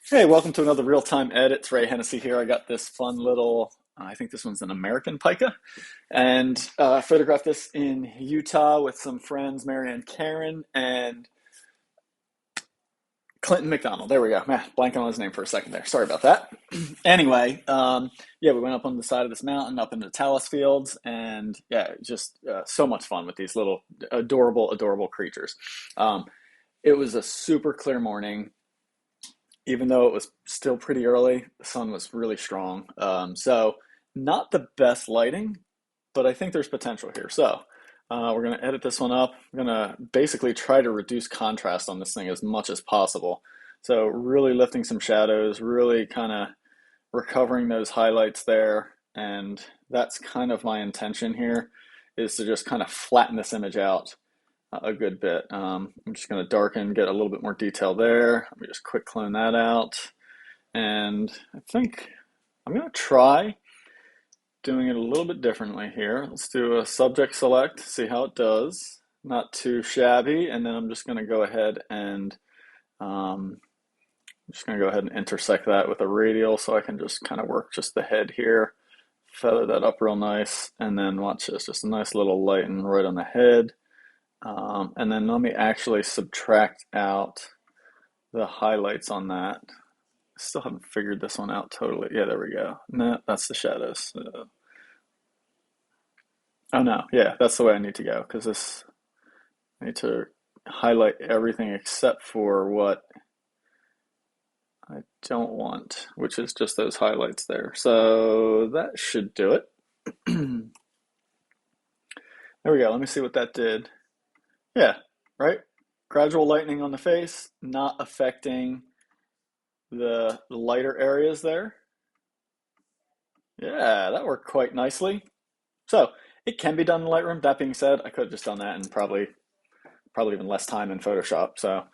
Hey, welcome to another real-time edit. It's Ray Hennessy here. I got this fun little, I think this one's an American Pika, and I photographed this in Utah with some friends, Mary and Karen, and Clinton McDonald. There we go. Man, blanking on his name for a second there. Sorry about that. Anyway, yeah, we went up on the side of this mountain, up into Talus Fields, and yeah, just so much fun with these little adorable, adorable creatures. Um, it was a super clear morning even though it was still pretty early, the sun was really strong. So not the best lighting, but I think there's potential here. So we're going to edit this one up. We're going to basically try to reduce contrast on this thing as much as possible. So really lifting some shadows, really kind of recovering those highlights there. And that's kind of my intention here is to just kind of flatten this image out a good bit. I'm just going to darken, get a little bit more detail there. Let me just quick clone that out. And I think I'm going to try doing it a little bit differently here. Let's do a subject select, see how it does. Not too shabby. And then I'm just going to go ahead and intersect that with a radial so I can just kind of work just the head here, feather that up real nice, and then watch this, just a nice little lighten right on the head. And then let me actually subtract out the highlights on that. Still haven't figured this one out totally. Yeah, there we go. No, that's the shadows. Oh no, yeah, that's the way I need to go because this I need to highlight everything except for what I don't want, which is just those highlights there. So that should do it. There we go. Let me see what that did. Yeah, right? Gradual lightening on the face, not affecting the lighter areas there. Yeah, that worked quite nicely. So it can be done in Lightroom. That being said, I could have just done that in probably even less time in Photoshop. So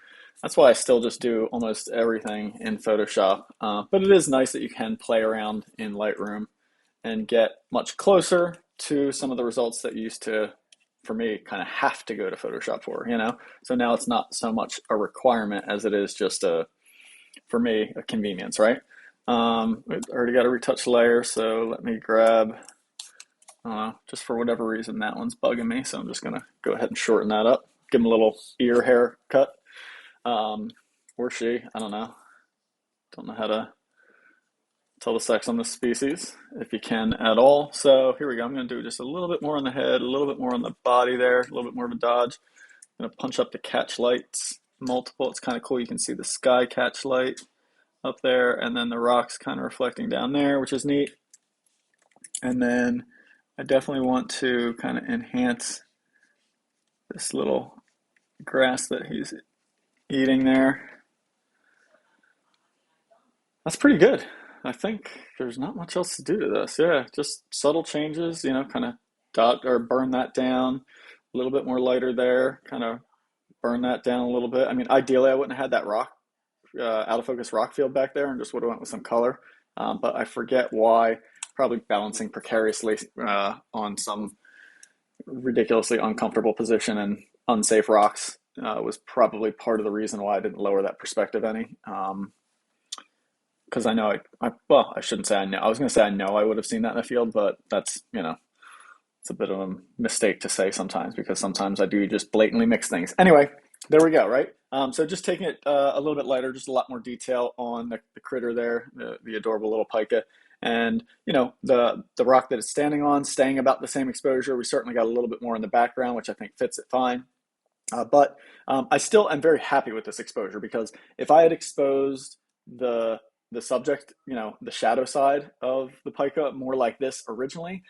that's why I still just do almost everything in Photoshop. But it is nice that you can play around in Lightroom and get much closer to some of the results that you used to, for me, kind of have to go to Photoshop for, you know? So now it's not so much a requirement as it is just for me, a convenience, right? We already got a retouch layer, so let me grab, just for whatever reason, that one's bugging me, so I'm just gonna go ahead and shorten that up. Give him a little ear haircut, um, or she, I don't know. Don't know how to tell the sex on this species, if you can at all. So here we go. I'm gonna do just a little bit more on the head, a little bit more on the body there, a little bit more of a dodge. I'm gonna punch up the catch lights, multiple. It's kind of cool. You can see the sky catch light up there, and then the rocks kind of reflecting down there, which is neat. And then I definitely want to kind of enhance this little grass that he's eating there. That's pretty good. I think there's not much else to do to this. Yeah, just subtle changes, kind of dot or burn that down a little bit more lighter there, kind of burn that down a little bit. I mean, ideally, I wouldn't have had that rock, out of focus rock field back there and just would have went with some color. But I forget why, probably balancing precariously on some ridiculously uncomfortable position and unsafe rocks was probably part of the reason why I didn't lower that perspective any. Because I know well, I shouldn't say I know. I was going to say I know I would have seen that in the field, but that's, it's a bit of a mistake to say sometimes because sometimes I do just blatantly mix things. Anyway, there we go, right? So just taking it a little bit lighter, just a lot more detail on the critter there, the adorable little pika. And, the rock that it's standing on, staying about the same exposure. We certainly got a little bit more in the background, which I think fits it fine. But I still am very happy with this exposure because if I had exposed the subject, the shadow side of the pica more like this originally,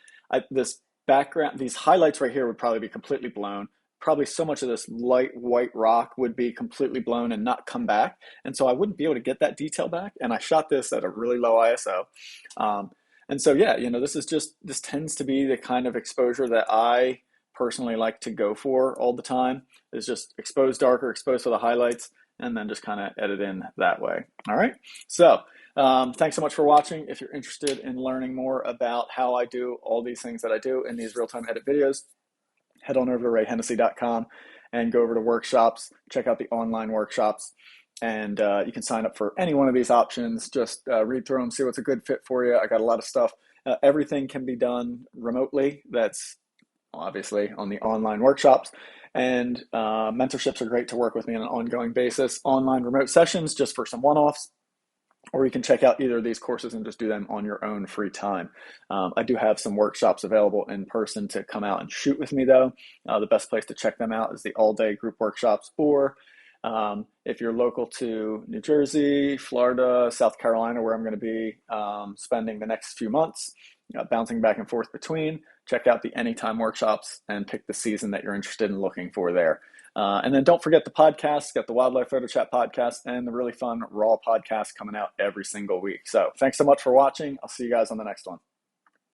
this background, these highlights right here would probably be completely blown. Probably so much of this light white rock would be completely blown and not come back. And so I wouldn't be able to get that detail back. And I shot this at a really low ISO. And so, yeah, this tends to be the kind of exposure that I personally like to go for all the time is just expose darker, expose for the highlights, and then just kind of edit in that way. All right. So thanks so much for watching. If you're interested in learning more about how I do all these things that I do in these real-time edit videos, head on over to rayhennessy.com and go over to workshops, check out the online workshops. And you can sign up for any one of these options. Just read through them, see what's a good fit for you. I got a lot of stuff. Everything can be done remotely. That's obviously on the online workshops. And mentorships are great to work with me on an ongoing basis. Online remote sessions just for some one offs, or you can check out either of these courses and just do them on your own free time. I do have some workshops available in person to come out and shoot with me, though. The best place to check them out is the all-day group workshops, or if you're local to New Jersey, Florida, South Carolina, where I'm going to be spending the next few months, bouncing back and forth between, check out the Anytime workshops and pick the season that you're interested in looking for there. And then don't forget the podcast, got the Wildlife Photo Chat podcast and the really fun Raw podcast coming out every single week. So thanks so much for watching. I'll see you guys on the next one.